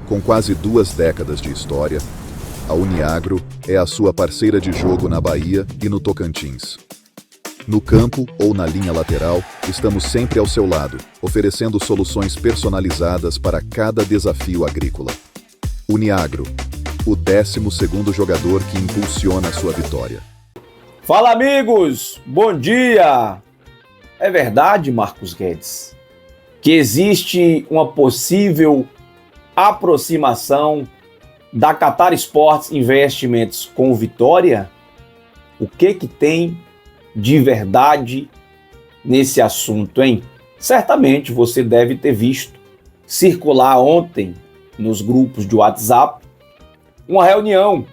Com quase 2 décadas de história, a Uniagro é a sua parceira de jogo na Bahia e no Tocantins. No campo ou na linha lateral, estamos sempre ao seu lado, oferecendo soluções personalizadas para cada desafio agrícola. Uniagro, o 12º jogador que impulsiona a sua vitória. Fala, amigos! Bom dia! É verdade, Marcos Guedes, que existe uma possível aproximação da Qatar Sports Investimentos com o Vitória? O que tem de verdade nesse assunto, hein? Certamente você deve ter visto circular ontem nos grupos de WhatsApp uma reunião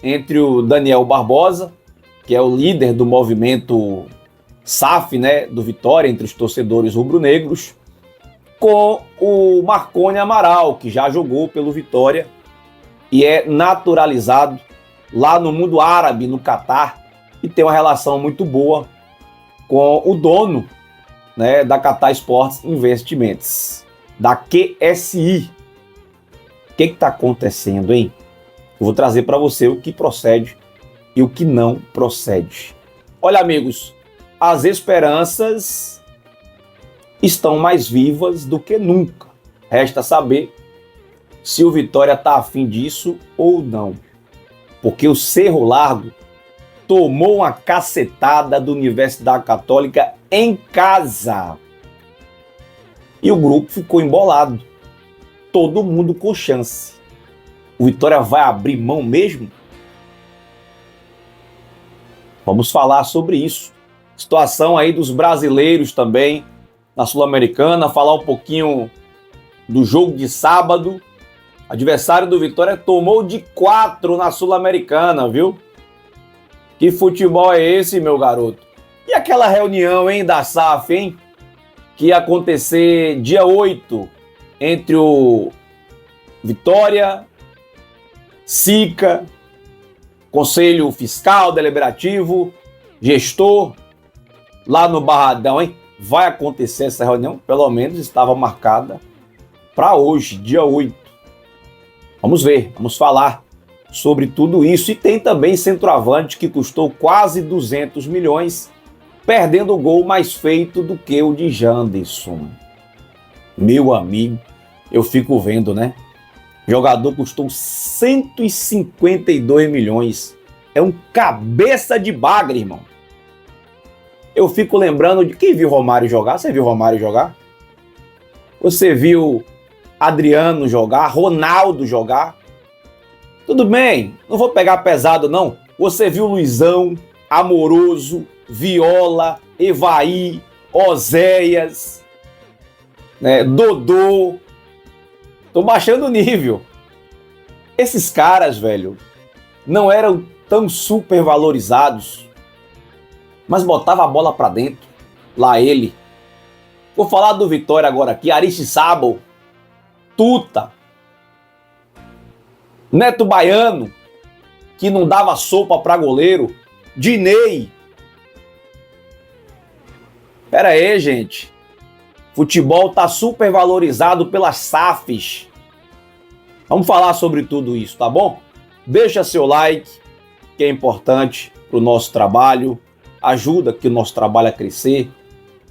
entre o Daniel Barbosa, que é o líder do movimento SAF, do Vitória, entre os torcedores rubro-negros, com o Marcone Amaral, que já jogou pelo Vitória e é naturalizado lá no mundo árabe, no Catar, e tem uma relação muito boa com o dono, da Qatar Sports Investimentos, da QSI. O que está acontecendo, hein? Eu vou trazer para você o que procede e o que não procede. Olha, amigos, as esperanças estão mais vivas do que nunca. Resta saber se o Vitória está afim disso ou não. Porque o Cerro Largo tomou uma cacetada da Universidade Católica em casa. E o grupo ficou embolado. Todo mundo com chance. O Vitória vai abrir mão mesmo? Vamos falar sobre isso. Situação aí dos brasileiros também na Sul-Americana, falar um pouquinho do jogo de sábado. Adversário do Vitória tomou de 4 na Sul-Americana, viu? Que futebol é esse, meu garoto? E aquela reunião, da SAF, que ia acontecer dia 8 entre o Vitória, SICA, Conselho Fiscal, Deliberativo, Gestor, lá no Barradão, Vai acontecer essa reunião? Pelo menos estava marcada para hoje, dia 8. Vamos ver, vamos falar sobre tudo isso. E tem também centroavante que custou quase 200 milhões, perdendo o gol mais feito do que o de Janderson. Meu amigo, eu fico vendo, O jogador custou 152 milhões. É um cabeça de bagre, irmão. Eu fico lembrando de quem viu Romário jogar. Você viu Romário jogar? Você viu Adriano jogar? Ronaldo jogar? Tudo bem, não vou pegar pesado não. Você viu Luizão, Amoroso, Viola, Evaí, Oséias, Dodô. Tô baixando o nível. Esses caras, velho, não eram tão super valorizados, mas botava a bola pra dentro. Lá ele. Vou falar do Vitória agora aqui. Aristizábal, Tuta, Neto Baiano, que não dava sopa pra goleiro, Dinei. Pera aí, gente. Futebol tá super valorizado pelas SAFs. Vamos falar sobre tudo isso, tá bom? Deixa seu like, que é importante pro nosso trabalho. Ajuda aqui o nosso trabalho a crescer.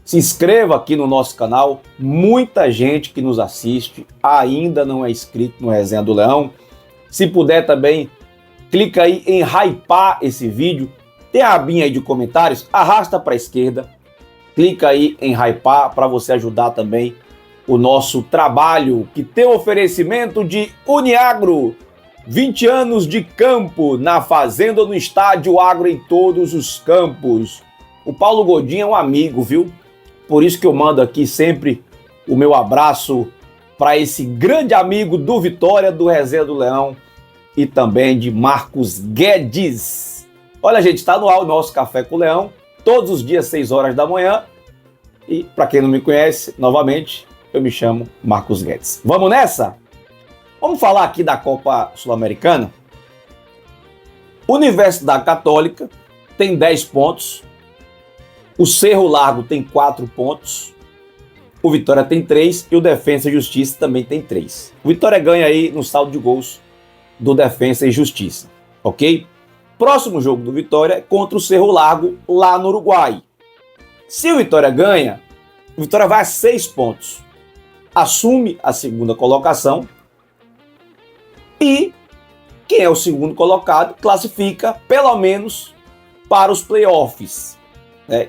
Se inscreva aqui no nosso canal. Muita gente que nos assiste ainda não é inscrito no Resenha do Leão. Se puder também, clica aí em hypar esse vídeo. Tem a abinha aí de comentários, arrasta para a esquerda. Clica aí em hypar para você ajudar também o nosso trabalho, que tem o oferecimento de Uniagro. 20 anos de campo, na fazenda ou no estádio, agro em todos os campos. O Paulo Godinho é um amigo, viu? Por isso que eu mando aqui sempre o meu abraço para esse grande amigo do Vitória, do Resenha do Leão e também de Marcos Guedes. Olha, gente, está no ar o nosso Café com o Leão, todos os dias, 6 horas da manhã. E, para quem não me conhece, novamente, eu me chamo Marcos Guedes. Vamos nessa? Vamos falar aqui da Copa Sul-Americana. Universidade Católica tem 10 pontos. O Cerro Largo tem 4 pontos. O Vitória tem 3 e o Defensa e Justiça também tem 3. O Vitória ganha aí no saldo de gols do Defensa e Justiça, ok? Próximo jogo do Vitória é contra o Cerro Largo, lá no Uruguai. Se o Vitória ganha, o Vitória vai a 6 pontos. Assume a segunda colocação e quem é o segundo colocado classifica pelo menos para os playoffs.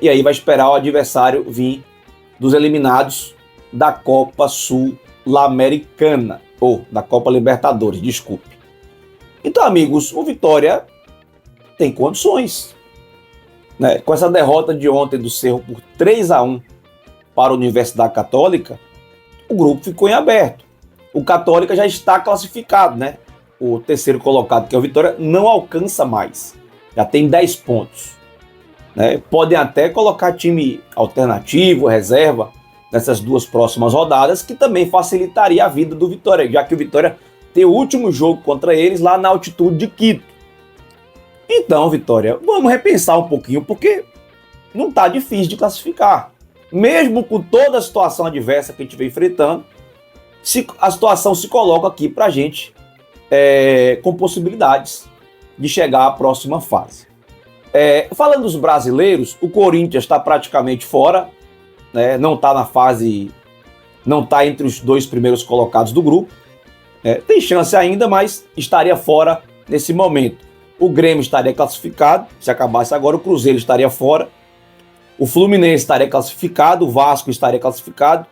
E aí vai esperar o adversário vir dos eliminados da Copa Sul-Americana, ou da Copa Libertadores, desculpe. Então, amigos, o Vitória tem condições. Com essa derrota de ontem do Cerro por 3-1 para a Universidade Católica, o grupo ficou em aberto. O Católica já está classificado, né? O terceiro colocado, que é o Vitória, não alcança mais. Já tem 10 pontos. Podem até colocar time alternativo, reserva, nessas 2 próximas rodadas, que também facilitaria a vida do Vitória, já que o Vitória tem o último jogo contra eles lá na altitude de Quito. Então, Vitória, vamos repensar um pouquinho, porque não está difícil de classificar. Mesmo com toda a situação adversa que a gente vem enfrentando, a situação se coloca aqui para a gente com possibilidades de chegar à próxima fase. Falando dos brasileiros, o Corinthians está praticamente fora, não está na fase, não está entre os 2 primeiros colocados do grupo. Tem chance ainda, mas estaria fora nesse momento. O Grêmio estaria classificado, se acabasse agora, o Cruzeiro estaria fora, o Fluminense estaria classificado, o Vasco estaria classificado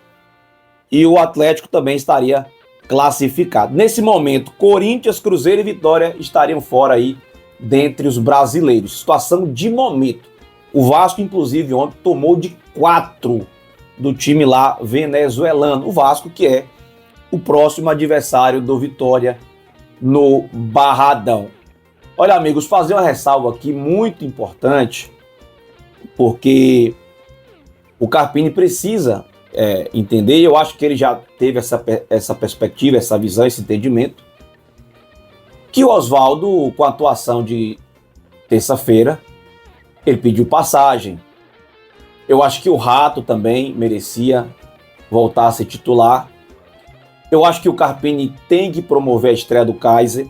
e o Atlético também estaria classificado. Nesse momento, Corinthians, Cruzeiro e Vitória estariam fora aí dentre os brasileiros. Situação de momento. O Vasco, inclusive, ontem tomou de 4 do time lá venezuelano. O Vasco, que é o próximo adversário do Vitória no Barradão. Olha, amigos, fazer uma ressalva aqui muito importante, porque o Carpini precisa entender, e eu acho que ele já teve essa perspectiva, essa visão, esse entendimento, que o Oswaldo, com a atuação de terça-feira, ele pediu passagem. Eu acho que o Rato também merecia voltar a ser titular. Eu acho que o Carpini tem que promover a estreia do Kaiser.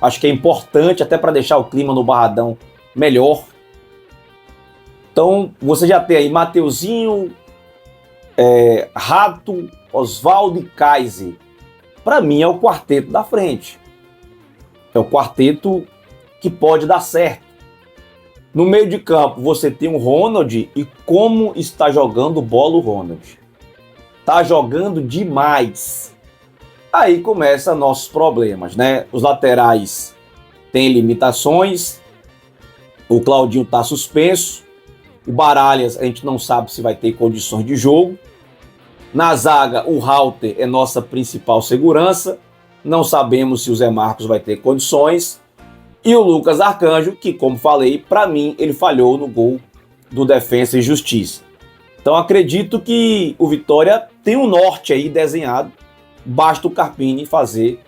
Acho que é importante até para deixar o clima no Barradão melhor. Então, você já tem aí Mateuzinho, Rato, Oswaldo e Kaiser. Para mim, é o quarteto da frente. É o quarteto que pode dar certo. No meio de campo, você tem o Ronald, e como está jogando bola o Ronald? Está jogando demais. Aí começam nossos problemas, né? Os laterais têm limitações, o Claudinho está suspenso, o Baralhas a gente não sabe se vai ter condições de jogo. Na zaga, o Halter é nossa principal segurança, não sabemos se o Zé Marcos vai ter condições. E o Lucas Arcanjo, que, como falei, para mim, ele falhou no gol do Defensa e Justiça. Então acredito que o Vitória tem um norte aí desenhado. Basta o Carpini fazer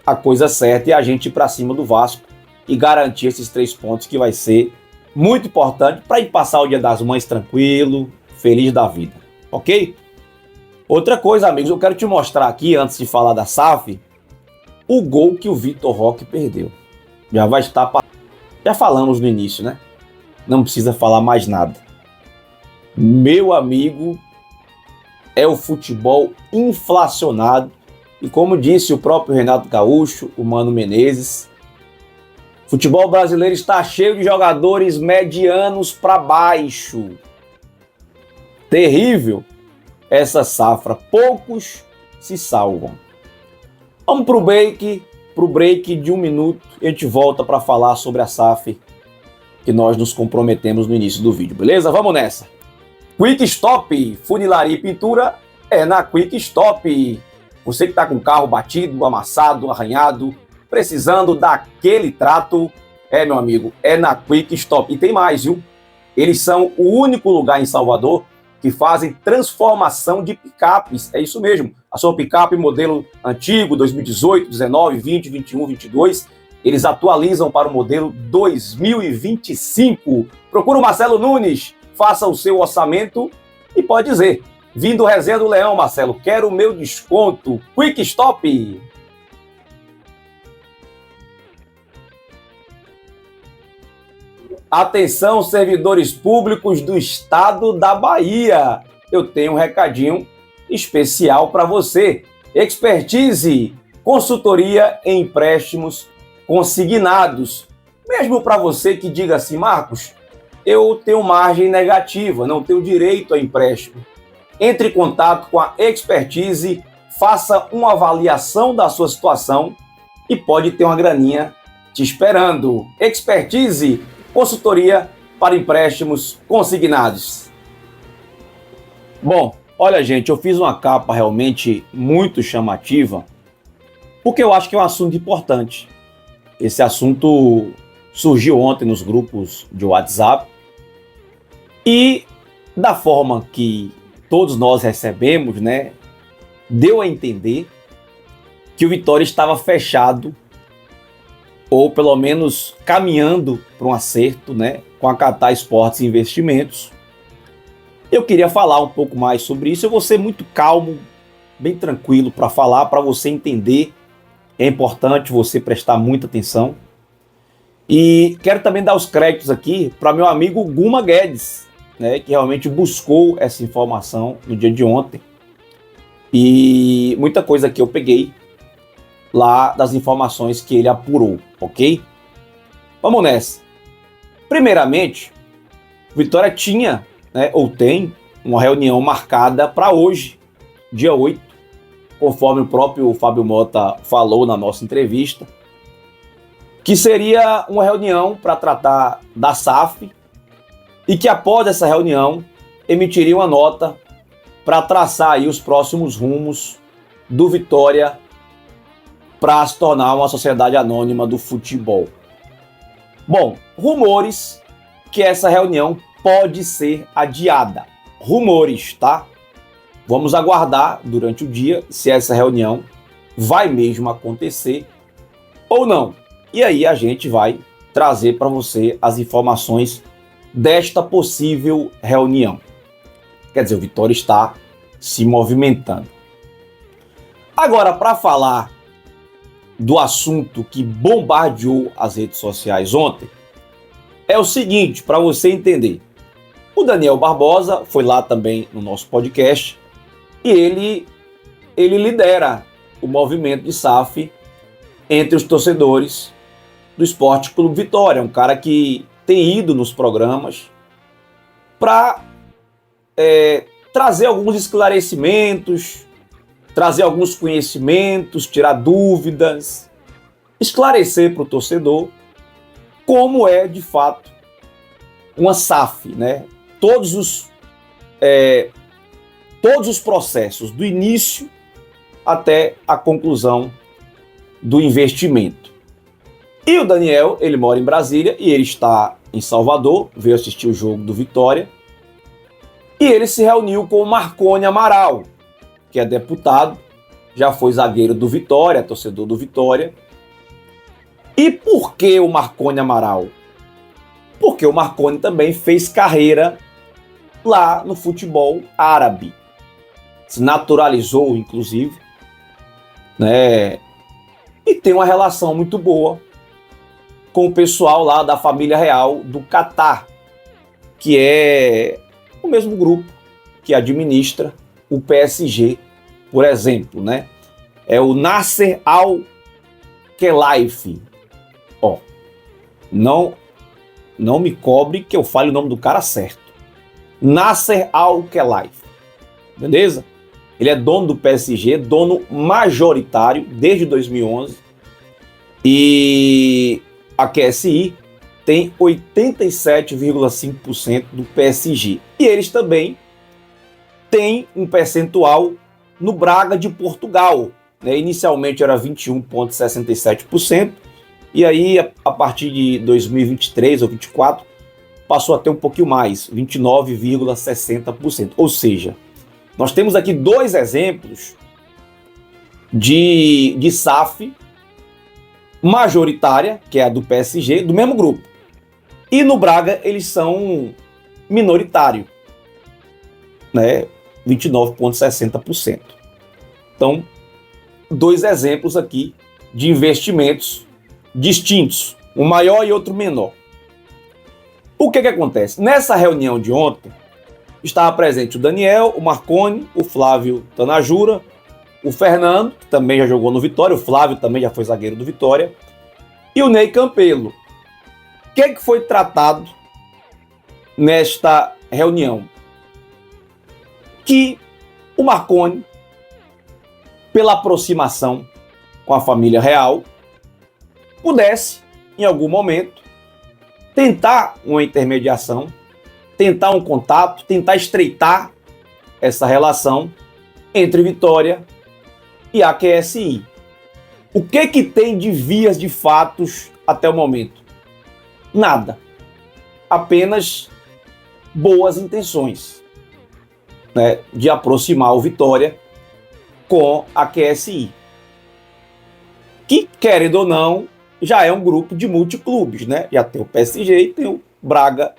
a coisa certa e a gente ir para cima do Vasco e garantir esses 3 pontos, que vai ser muito importante para ir passar o Dia das Mães tranquilo, feliz da vida, ok? Outra coisa, amigos, eu quero te mostrar aqui, antes de falar da SAF, o gol que o Vitor Roque perdeu. Já falamos no início, né? Não precisa falar mais nada. Meu amigo, é o futebol inflacionado. E como disse o próprio Renato Gaúcho, o Mano Menezes, o futebol brasileiro está cheio de jogadores medianos para baixo. Terrível essa safra. Poucos se salvam. Vamos para o break de 1 minuto. E a gente volta para falar sobre a SAF que nós nos comprometemos no início do vídeo, beleza? Vamos nessa. Quick Stop, funilaria e pintura é na Quick Stop. Você que está com o carro batido, amassado, arranhado, precisando daquele trato, meu amigo, é na Quick Stop. E tem mais, viu? Eles são o único lugar em Salvador que fazem transformação de picapes. É isso mesmo. A sua picape modelo antigo, 2018, 19, 20, 21, 22, eles atualizam para o modelo 2025. Procura o Marcelo Nunes, faça o seu orçamento e pode dizer, Vindo Resenha do Leão, Marcelo, quero o meu desconto. Quick Stop. Atenção, servidores públicos do estado da Bahia. Eu tenho um recadinho especial para você. Expertise, consultoria em empréstimos consignados. Mesmo para você que diga assim, Marcos, eu tenho margem negativa, não tenho direito a empréstimo. Entre em contato com a Expertise, faça uma avaliação da sua situação e pode ter uma graninha te esperando. Expertise, consultoria para empréstimos consignados. Bom, olha, gente, eu fiz uma capa realmente muito chamativa, porque eu acho que é um assunto importante. Esse assunto surgiu ontem nos grupos de WhatsApp e da forma que todos nós recebemos, né, deu a entender que o Vitória estava fechado ou pelo menos caminhando para um acerto, né, com a Qatar Esportes e Investimentos. Eu queria falar um pouco mais sobre isso. Eu vou ser muito calmo, bem tranquilo para falar, para você entender. É importante você prestar muita atenção. E quero também dar os créditos aqui para meu amigo Guma Guedes, né, que realmente buscou essa informação no dia de ontem. E muita coisa que eu peguei lá das informações que ele apurou, ok? Vamos nessa. Primeiramente, Vitória tinha, né, ou tem, uma reunião marcada para hoje, dia 8, conforme o próprio Fábio Mota falou na nossa entrevista, que seria uma reunião para tratar da SAF e que após essa reunião emitiria uma nota para traçar aí os próximos rumos do Vitória para se tornar uma sociedade anônima do futebol. Bom, rumores que essa reunião pode ser adiada. Rumores, tá? Vamos aguardar durante o dia se essa reunião vai mesmo acontecer ou não. E aí a gente vai trazer para você as informações desta possível reunião. Quer dizer, o Vitória está se movimentando. Agora, para falar do assunto que bombardeou as redes sociais ontem, é o seguinte, para você entender. O Daniel Barbosa foi lá também no nosso podcast e ele lidera o movimento de SAF entre os torcedores do Esporte Clube Vitória. Um cara que tem ido nos programas para trazer alguns esclarecimentos, trazer alguns conhecimentos, tirar dúvidas, esclarecer para o torcedor como é de fato uma SAF, né? Todos os processos, do início até a conclusão do investimento. E o Daniel, ele mora em Brasília e ele está em Salvador, veio assistir o jogo do Vitória, e ele se reuniu com o Marconi Amaral, que é deputado, já foi zagueiro do Vitória, torcedor do Vitória. E por que o Marconi Amaral? Porque o Marconi também fez carreira lá no futebol árabe. Se naturalizou, inclusive, né? E tem uma relação muito boa com o pessoal lá da família real do Catar, que é o mesmo grupo que administra o PSG, por exemplo, né? É o Nasser Al-Khelaifi. Ó, não me cobre que eu fale o nome do cara certo. Nasser Al-Khelaifi. Beleza? Ele é dono do PSG, dono majoritário desde 2011. E a QSI tem 87,5% do PSG. E eles também têm um percentual no Braga de Portugal, né? Inicialmente era 21,67%, e aí a partir de 2023 ou 2024 passou a ter um pouquinho mais, 29,60%. Ou seja, nós temos aqui dois exemplos de SAF majoritária, que é a do PSG, do mesmo grupo. E no Braga eles são minoritário, né? 29,60%. Então, dois exemplos aqui de investimentos distintos, um maior e outro menor. O que acontece? Nessa reunião de ontem, estava presente o Daniel, o Marconi, o Flávio Tanajura, o Fernando, que também já jogou no Vitória, o Flávio também já foi zagueiro do Vitória, e o Ney Campelo. O que foi tratado nesta reunião? Que o Marconi, pela aproximação com a família real, pudesse, em algum momento, tentar uma intermediação, tentar um contato, tentar estreitar essa relação entre Vitória e a QSI. O que tem de vias de fatos até o momento? Nada. Apenas boas intenções, né, de aproximar o Vitória com a QSI. Que, querendo ou não, já é um grupo de multiclubes, né? Já tem o PSG e tem o Braga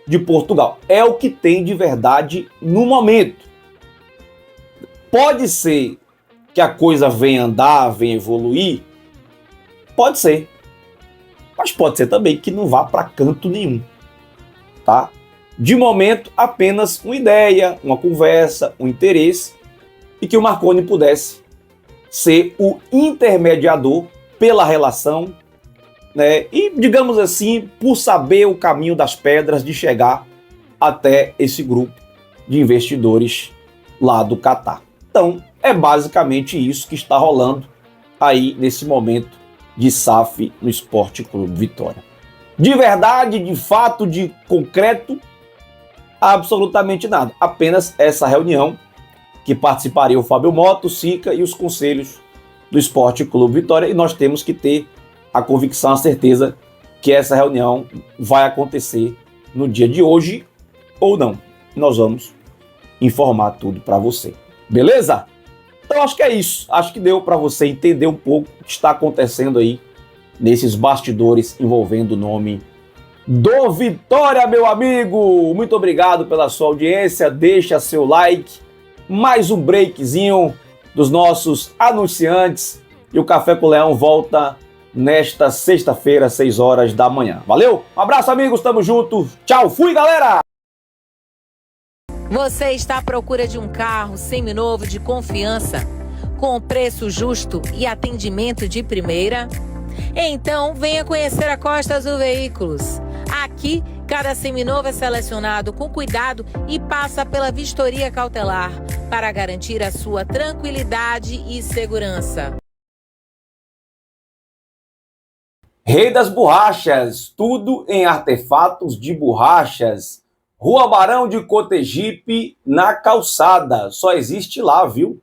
de Portugal. É o que tem de verdade no momento. Pode ser que a coisa venha andar, venha evoluir? Pode ser. Mas pode ser também que não vá para canto nenhum, tá? De momento, apenas uma ideia, uma conversa, um interesse, e que o Marconi pudesse ser o intermediador pela relação, né? E, digamos assim, por saber o caminho das pedras de chegar até esse grupo de investidores lá do Catar. Então, é basicamente isso que está rolando aí nesse momento de SAF no Esporte Clube Vitória. De verdade, de fato, de concreto, absolutamente nada. Apenas essa reunião que participaria o Fábio Mota, o Sica e os conselhos do Esporte Clube Vitória, e nós temos que ter a convicção, a certeza que essa reunião vai acontecer no dia de hoje ou não. Nós vamos informar tudo para você. Beleza? Então acho que é isso. Acho que deu para você entender um pouco o que está acontecendo aí nesses bastidores envolvendo o nome do Vitória, meu amigo. Muito obrigado pela sua audiência. Deixa seu like. Mais um breakzinho dos nossos anunciantes. E o Café com o Leão volta nesta sexta-feira, 6 horas da manhã. Valeu? Um abraço, amigos. Tamo junto. Tchau. Fui, galera! Você está à procura de um carro seminovo de confiança, com preço justo e atendimento de primeira? Então, venha conhecer a Costa Azul Veículos. Aqui, cada seminovo é selecionado com cuidado e passa pela vistoria cautelar para garantir a sua tranquilidade e segurança. Rei das Borrachas, tudo em artefatos de borrachas. Rua Barão de Cotegipe, na Calçada. Só existe lá, viu?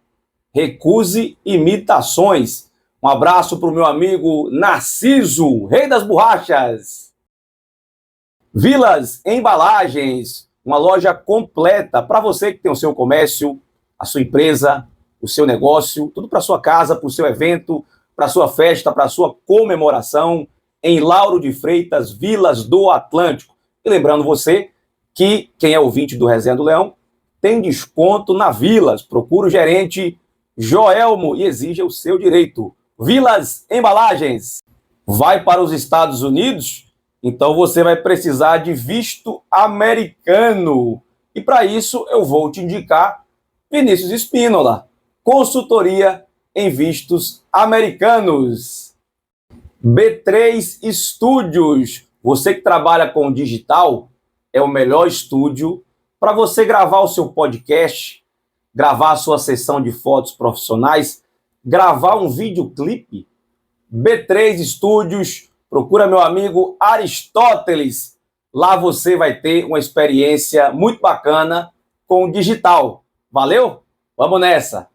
Recuse imitações. Um abraço para o meu amigo Narciso, Rei das Borrachas. Vilas Embalagens, uma loja completa para você que tem o seu comércio, a sua empresa, o seu negócio, tudo para sua casa, para o seu evento, para sua festa, para sua comemoração, em Lauro de Freitas, Vilas do Atlântico. E lembrando você que quem é ouvinte do Resenha do Leão tem desconto na Vilas. Procura o gerente Joelmo e exija o seu direito. Vilas Embalagens. Vai para os Estados Unidos? Então você vai precisar de visto americano. E para isso eu vou te indicar Vinícius Espínola, consultoria em vistos americanos. B3 Estúdios. Você que trabalha com digital, é o melhor estúdio para você gravar o seu podcast, gravar a sua sessão de fotos profissionais, gravar um videoclipe. B3 Estúdios, procura meu amigo Aristóteles. Lá você vai ter uma experiência muito bacana com o digital. Valeu? Vamos nessa!